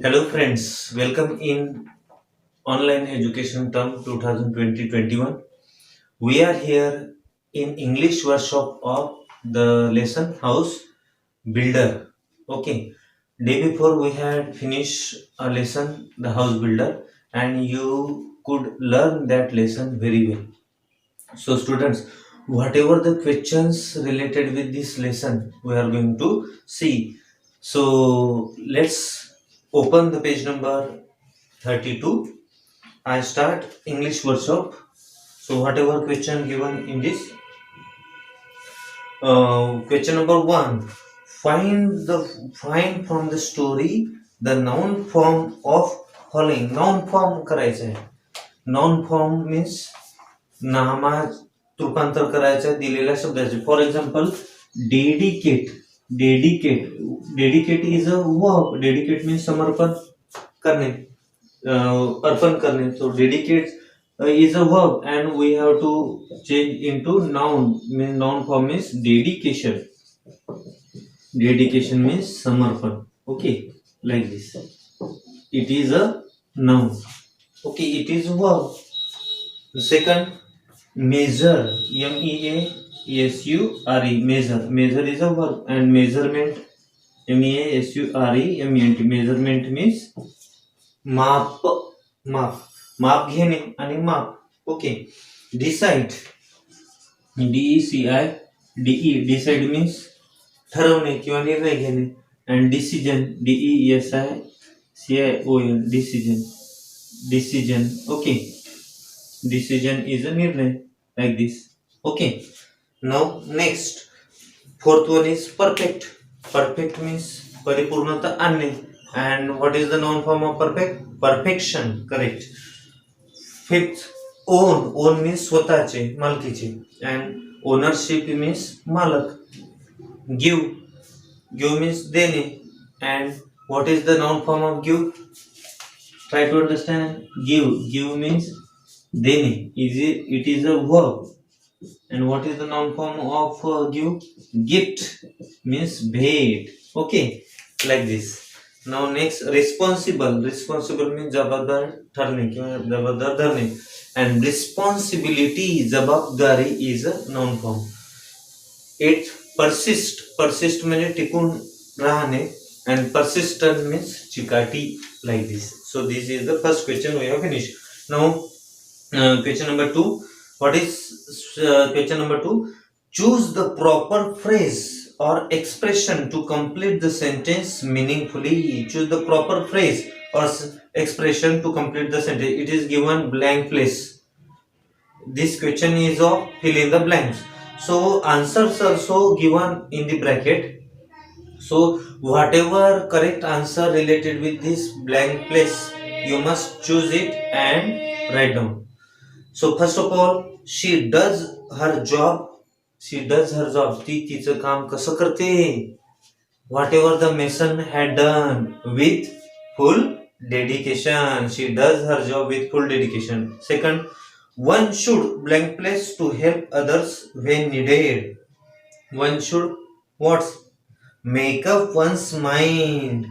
Hello friends, welcome in online education term 2020-21. We are here in English workshop of the lesson house builder. Okay, day before we had finished a lesson the house builder and you could learn that lesson very well. So students, whatever the questions related with this lesson we are going to see. So let's open the page number 32. I start English workshop. So whatever question given in this, question number one, find from the story the noun form of following. Noun form करायचं आहे. Noun form means नामात रूपांतर करायचं दिलेल्या शब्दाचे. For example dedicate. Dedicate dedicate is a verb. Dedicate means समर्पण करणे, अर्पण करणे. So dedicate is a verb and we have to change into noun. Means noun form is dedication. Dedication means samarpan. Okay, like this. It is a noun. Okay, it is a verb. Second, measure. measure. Measure. Measure is a verb and measurement. measurement. Measurement means माप. माप माप घेणे आणि माप. Okay. Decide. Decide means ठरवणे किंवा निर्णय घेणे. And decision. DESICION. Decision. Decision. Okay. Decision is a निर्णय. Like this. Okay. Now next, fourth one is perfect. Perfect means परिपूर्णता आणणे. And what is the noun form of perfect? Perfection. Correct. Fifth, own. Own means स्वतःचे, मालकीचे. And ownership means मालक. Give. Give means देणे. And what is the noun form of give? Try to understand. Give. Give means देणे. It is a verb. And what is the noun form of give? Gift means भेट. Okay, like this. Now next, responsible. Responsible means जबाबदार ठरणे किंवा जबाबदार धरणे. And responsibility, जबाबदारी is a noun form. It persist. Persist म्हणजे टिकून राहणे. And persistent means चिकाटी, like this. So this is the first question we have finished. Now question number 2. What is question number 2? Choose the proper phrase or expression to complete the sentence meaningfully. Choose the proper phrase or expression to complete the sentence. It is given blank place. This question is of fill in the blanks. So answers also given in the bracket. So whatever correct answer related with this blank place, you must choose it and write down. So first of all, she does her job. She does her job. ती तिचं काम कसं करते? Whatever the mason had done with full dedication. She does her job with full dedication. Second, one should blank place to help others when needed. One should what? Make up one's mind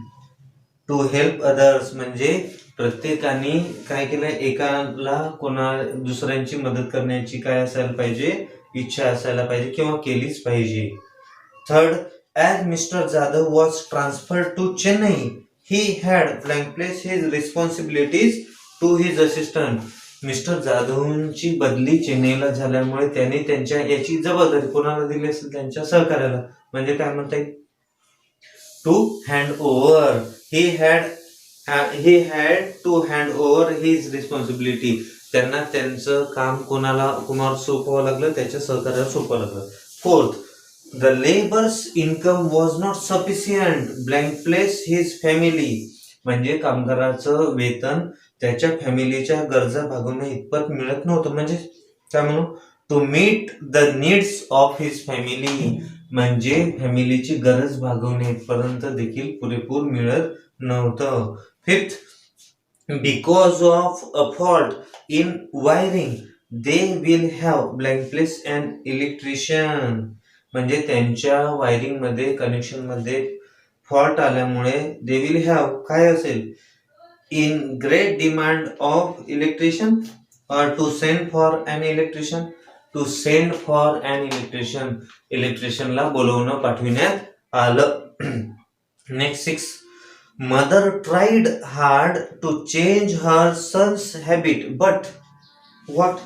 to help others. म्हणजे प्रत्येकाने काय केलं? एकाला कोणा दुसऱ्यांची मदत करण्याची काय असायला पाहिजे? इच्छा असायला पाहिजे किंवा केलीच पाहिजे. Third, as Mr. Jadhav was transferred to Chennai, he had blank place his responsibilities to his assistant. Mister जाधवची बदली चेन्नईला झाल्यामुळे त्याने त्यांच्या याची जबाबदारी कोणाला दिली असेल? त्यांच्या सहकार्याला. म्हणजे काय म्हणता येईल? To hand over. he had to hand over his responsibility. त्यांना त्यांचं काम कुणावर सोपवावं लागलं? त्याच्या सहकार्याला सोपवावं लागलं. Fourth, the labor's income was not sufficient blank place his family. म्हणजे कामगाराचं वेतन त्याच्या फॅमिलीच्या गरजा भागवण्या इतपत मिळत नव्हतं. म्हणजे काय म्हणू? To meet the needs of his family. म्हणजे फॅमिलीची गरज भागवण्यापर्यंत देखील पुरेपूर मिळत नव्हतं. Fifth, because of a fault in wiring they will have blank place an electrician. म्हणजे त्यांच्या वायरिंग मध्ये, कनेक्शन मध्ये फॉल्ट आल्यामुळे दे विल हॅव काय असेल in great demand of electrician or to send for an electrician to send for an electrician ला बोलवणं पाठविण्यात आलं. Next 6 mother tried hard to change her sons habit but what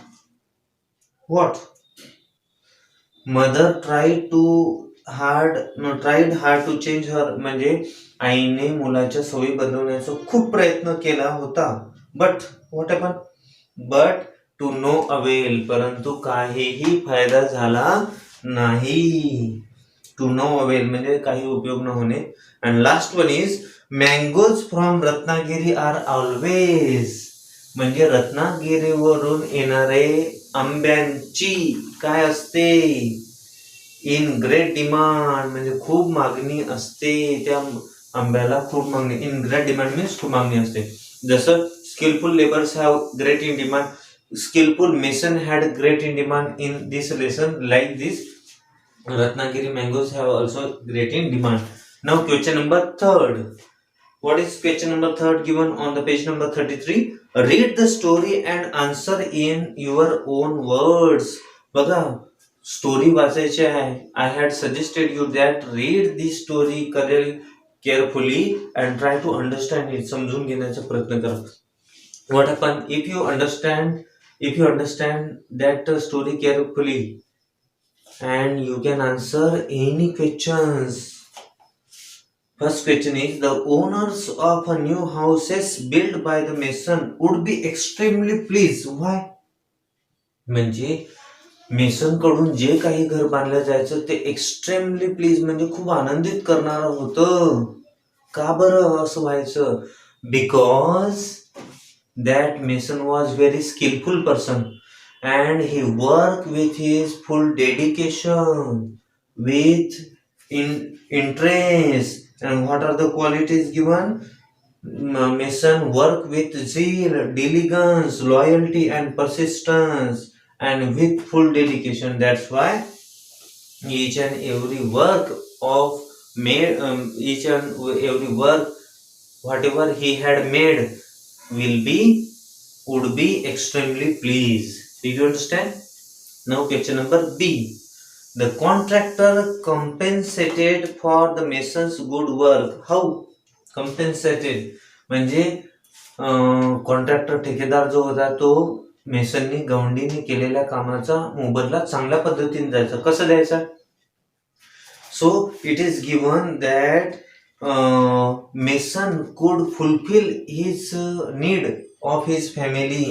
mother tried hard to change her म्हणजे आईने मुलाच्या सवयी बदलवण्याचा खूप प्रयत्न केला होता but what happen but to no avail परंतु काहीही फायदा झाला नाही. टू नो अवेल म्हणजे काही उपयोग न होणे. And last one is mangoes from Ratnagiri are always म्हणजे रत्नागिरीवरून येणारे आंब्यांची काय असते इन ग्रेट डिमांड म्हणजे खूप मागणी असते. त्या आंब्याला खूप मागणी इन ग्रेट डिमांड मीन्स खूप मागणी असते. जसं skillful laborers have great in demand, skillful mason had great in demand in this lesson. Like this Ratnagiri mangoes have also great in demand. Now question number 3. What is question number 3 given on the page number 33? Read the story and answer in your own words. बघा story वाचायची आहे. I had suggested you that read this story carefully and try to understand it. समजून घेण्याचा प्रयत्न करा. What happen if you understand that story carefully and you can answer any questions. First question is the owners of a new houses built by the mason would be extremely pleased. Why? म्हणजे mason कडून जे काही घर बांधलं जायचं ते extremely please म्हणजे खूप आनंदित करणारं होतं. का बरं असं व्हायचं? Because that mason was very skillful person and he worked with his full dedication with interest. And what are the qualities given? Mason work with zeal, diligence, loyalty and persistence and with full dedication. That's why each and every work whatever he had made would be extremely pleased. Did you understand? Now question number B. The contractor compensated for the mason's good work. How? Compensated म्हणजे contractor ठेकेदार जो होता तो मेसननी गवंडीने केलेल्या कामाचा मोबदला चांगल्या पद्धतीने द्यायचा. कसं द्यायचा? So it is given that mason could fulfill his need of his family.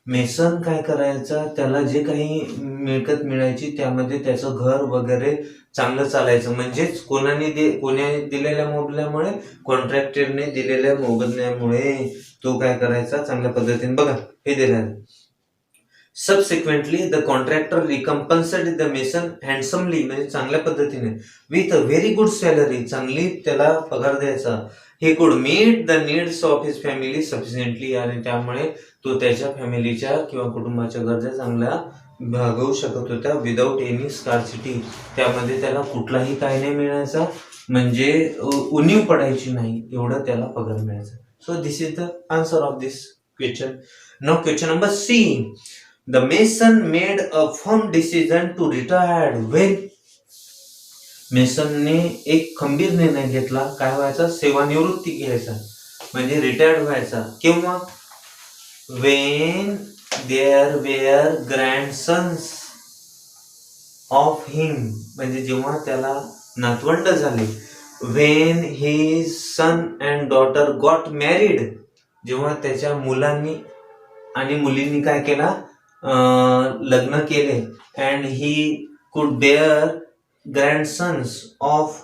Mason काय करायचा त्याला जे काही मिळकत मिळायची त्यामध्ये त्याचं घर वगैरे चांगलं चालायचं. म्हणजेच कोणाने दिलेल्या मोबदल्यामुळे कॉन्ट्रॅक्टरने दिलेल्या मोबदल्यामुळे तो काय करायचा चांगल्या पद्धतीने. बघा हे दिलं. Subsequently, the contractor recompensed the mason handsomely म्हणजे चांगल्या पद्धतीने with a very good salary चांगली त्याला पगार द्यायचा. He could meet the needs of his family sufficiently आणि त्यामुळे तो त्याच्या फॅमिलीच्या किंवा कुटुंबाच्या गरजा चांगल्या भागवू शकत होता विदाउट एनी स्कार्सिटी. त्यामध्ये त्याला कुठलाही काय नाही मिळायचा म्हणजे उणीव पडायची नाही एवढं त्याला पगार मिळायचा. So this is the answer of this question. Now question number C. The mason made a firm decision to retire when मेसनने एक खंबीर निर्णय घेतला काय व्हायचा सेवानिवृत्ती घ्यायचा म्हणजे रिटायर्ड व्हायचा. केव्हा? when there were grandsons of him म्हणजे जेव्हा त्याला नातवंड झाले. when his son and daughter got married जेव्हा त्याच्या मुलांनी आणि मुलींनी काय केला लग्न केले. And he could bear grandsons of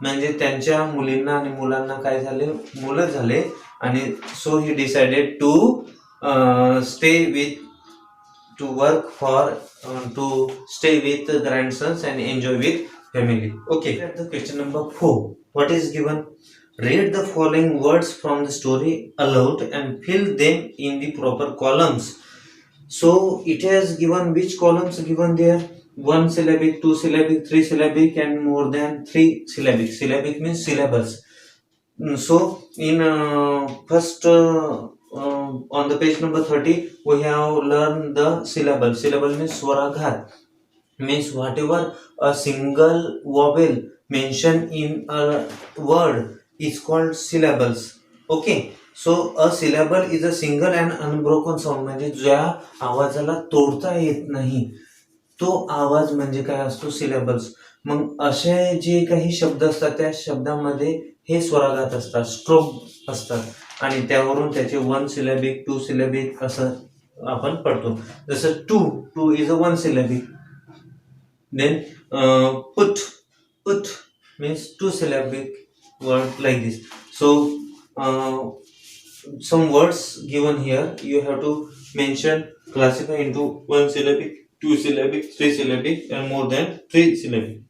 म्हणजे त्यांच्या मुलींना आणि मुलांना काय झाले मुलं झाले आणि so he decided to stay with grandsons and enjoy with family. Okay. Question number 4. What is given? Read the following words from the story aloud and fill them in the proper columns. So it has given which columns given there? 1 syllabic, 2 syllabic, 3 syllabic and more than 3 syllabic. Syllabic means syllables. So in first on the page number 30 we have learned the syllable. Syllable means swaraghar, means whatever a single vowel mentioned in a word is called syllables. Okay, so a syllable is a single and unbroken sound, म्हणजे ज्या आवाजाला तोडता येत नाही तो आवाज म्हणजे काय असतो, सिलेबल्स. मग असे जे काही शब्द असतात त्या शब्दामध्ये हे स्वराघात असतात, स्ट्रोक असतात आणि त्यावरून त्याचे वन सिलेबिक, टू सिलेबिक असं आपण पडतो. जसं two, two is a one syllabic. Then put, put means two syllabic word like this. So some words given here you have to mention, classify into one syllabic, two syllabic, three syllabic and more than three syllabic.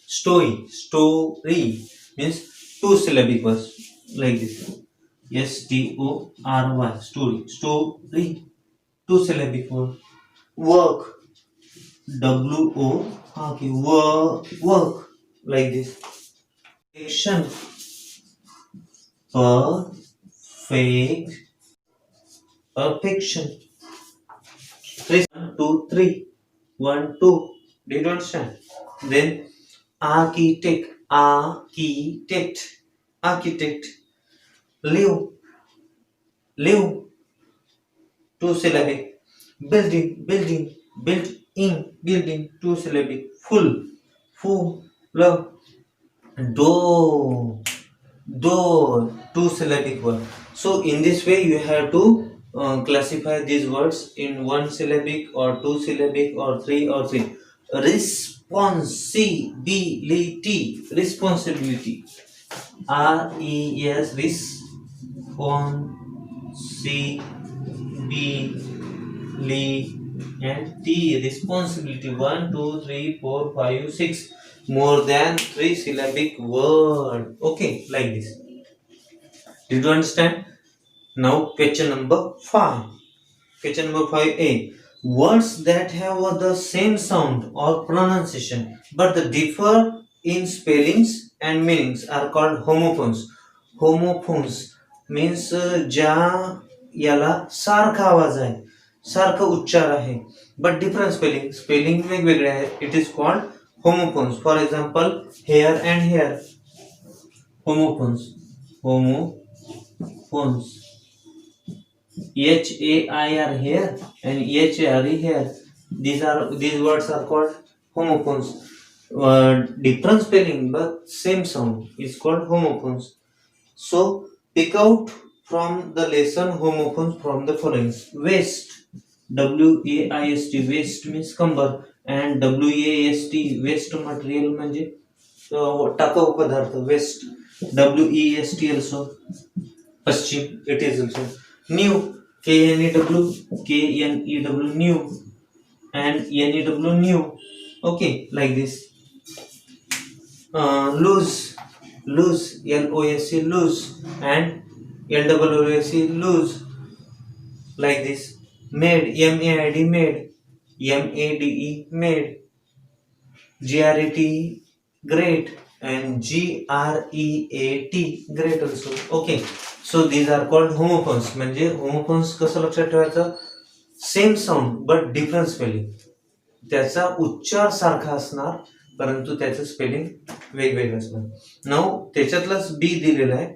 Story, story means two syllabic words like this. story, story, story, two syllabic word. Work, wo, okay, work like this. Action, perfect, perfection. 3, 1, 2, 3. 1, 2. Did you understand? Then architect, architect, architect. Live, live. Two syllabic. Building, building, built in, building. Two syllabic. Full, full, love. Door, door. Two syllabic word. So in this way you have to classify these words in one syllabic or two syllabic or three or three. Responsibility, responsibility. RES, responsibility, and T, responsibility. 1, 2, 3, 4, 5, 6. More than three syllabic word. Okay, like this. Did you understand? Now question number 5. Question number 5A. Words that have the same sound or pronunciation but the differ in spellings and meanings are called homophones. Homophones means ज्या याला सारखा आवाज आहे, सारखा उच्चार आहे, but different spelling, spelling वेगवेगळे आहेत. It is called homophones. For example, here and here. Homophones. Homophones. HAIR here and HARE here. These words are called homophones. Different spelling but same sound is called homophones. So pick out from the lesson homophones from the following. Waist, WAIST, waist means कंबर, and WAST, waste material म्हणजे टाकाऊ पदार्थ, waste. WEST also, Paschim, it is also. New, KNEW, new, and NEW, new. Okay, like this. Loose, loose, LOSE, loose, and LOOSE, loose, like this. Made, MAID, made, MADE, made, GRET, great, and GREAT, great also. Okay, so these are called homophones. म्हणजे homophones कसं लक्षात ठेवायचं, same sound but different spelling. त्याचा उच्चार सारखा असणार परंतु त्याचं स्पेलिंग वेगवेगळं असणार. नाउ त्याच्यातलाच बी दिलेला आहे.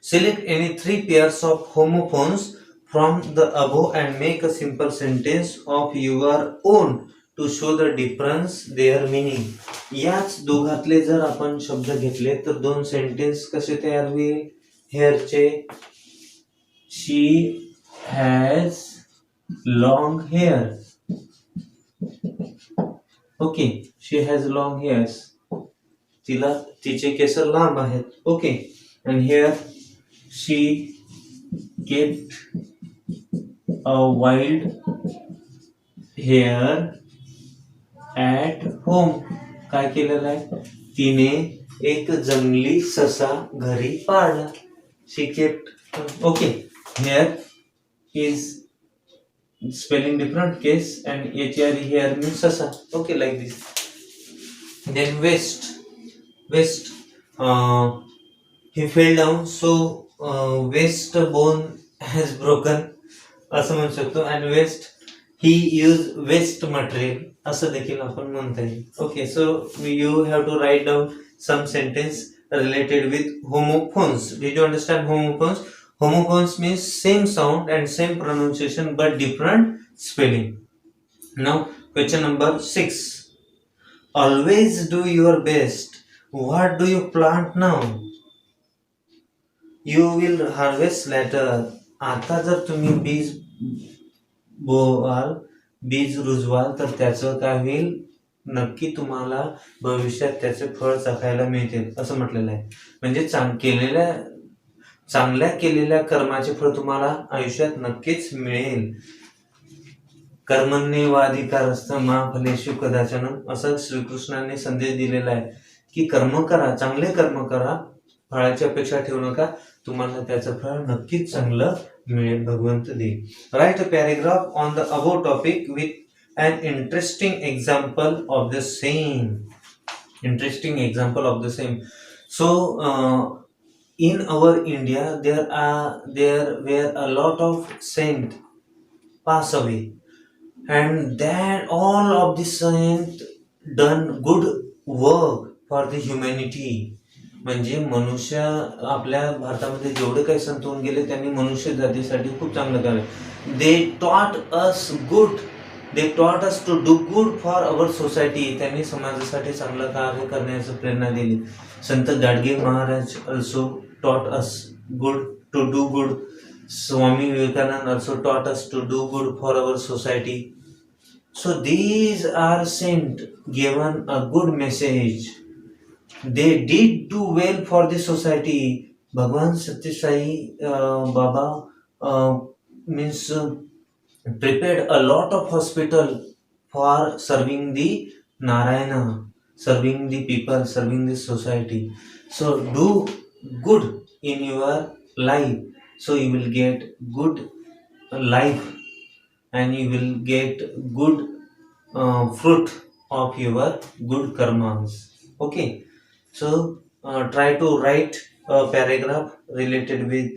Select any 3 pairs of homophones from the above and make a simple sentence of your own to show the difference their meaning. याच दोघातले जर आपण शब्द घेतले तर 2 सेंटेन्स कसे तयार होईल. हेअरचे, she has long hair. Okay, she has long hairs. तिचे केस लांब आहेत. Okay, and hare she kept a wild hare at home. काय केलेलं आहे, तिने एक जंगली ससा घरी पाळला. She kept. Okay, hare is spelling different case and HRE here means sasa. Okay, like this. Then waist, waist, he fell down, so waist bone has broken असं म्हणू शकतो. आणि वेस्ट ही यूज वेस्ट मटेरियल असं देखील आपण म्हणता येईल. Okay, so you have to write down some sentence related with homophones. Did you understand homophones? Homophones means same sound and same pronunciation but different spelling. Now question number 6. Always do your best. What do you plant now? You will harvest later. आता जर तुम्ही बीज बोवाल, बीज रुजवाल, तर त्याचं काय होईल? नक्की तुम्हाला भविष्यात त्याचे फळ चाखायला मिळतील असं म्हटलेलं आहे. म्हणजे चांगल्या केलेल्या कर्माचे फळ तुम्हाला आयुष्यात नक्कीच मिळेल. कर्मण्येवाधिकारस्थ मा फलेषु कदाचन असं श्रीकृष्णांनी संदेश दिलेला आहे की कर्म करा, चांगले कर्म करा, फळाची अपेक्षा ठेवू नका, तुम्हाला त्याचं फळ नक्कीच चांगलं मिळेल, भगवंत देईल. Right a paragraph on the above topic with an interesting example of the same. So in our India there were a lot of saints pass away, and that all of the saints done good work for the humanity. म्हणजे मनुष्य, आपल्या भारतामध्ये जेवढे काही संत होऊन गेले त्यांनी मनुष्य जातीसाठी खूप चांगलं केलं. दे taught us to do good for our society. त्यांनी समाजासाठी चांगलं कार्य करण्याची प्रेरणा दिली. संत Gadge Maharaj also taught us to do good. Swami Vivekananda also taught us to do good for our society. So these are saints given a good message. They did do well for the society. Bhagwan Satya Sai Baba means prepared a lot of hospital for serving the Narayana, serving the people, serving the society. So do good in your life, so you will get good life and you will get good fruit of your good karmas. Okay, so try to write a paragraph related with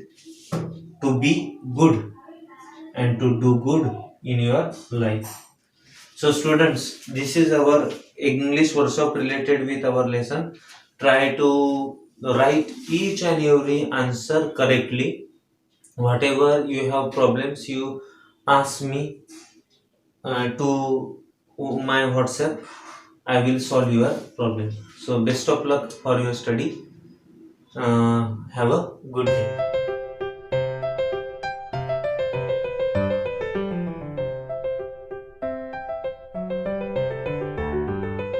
to be good and to do good in your life. So students, this is our English workshop related with our lesson. Try to write each and every answer correctly. Whatever you have problems, you ask me to my WhatsApp. I will solve your problem. So best of luck for your study. Have a good day.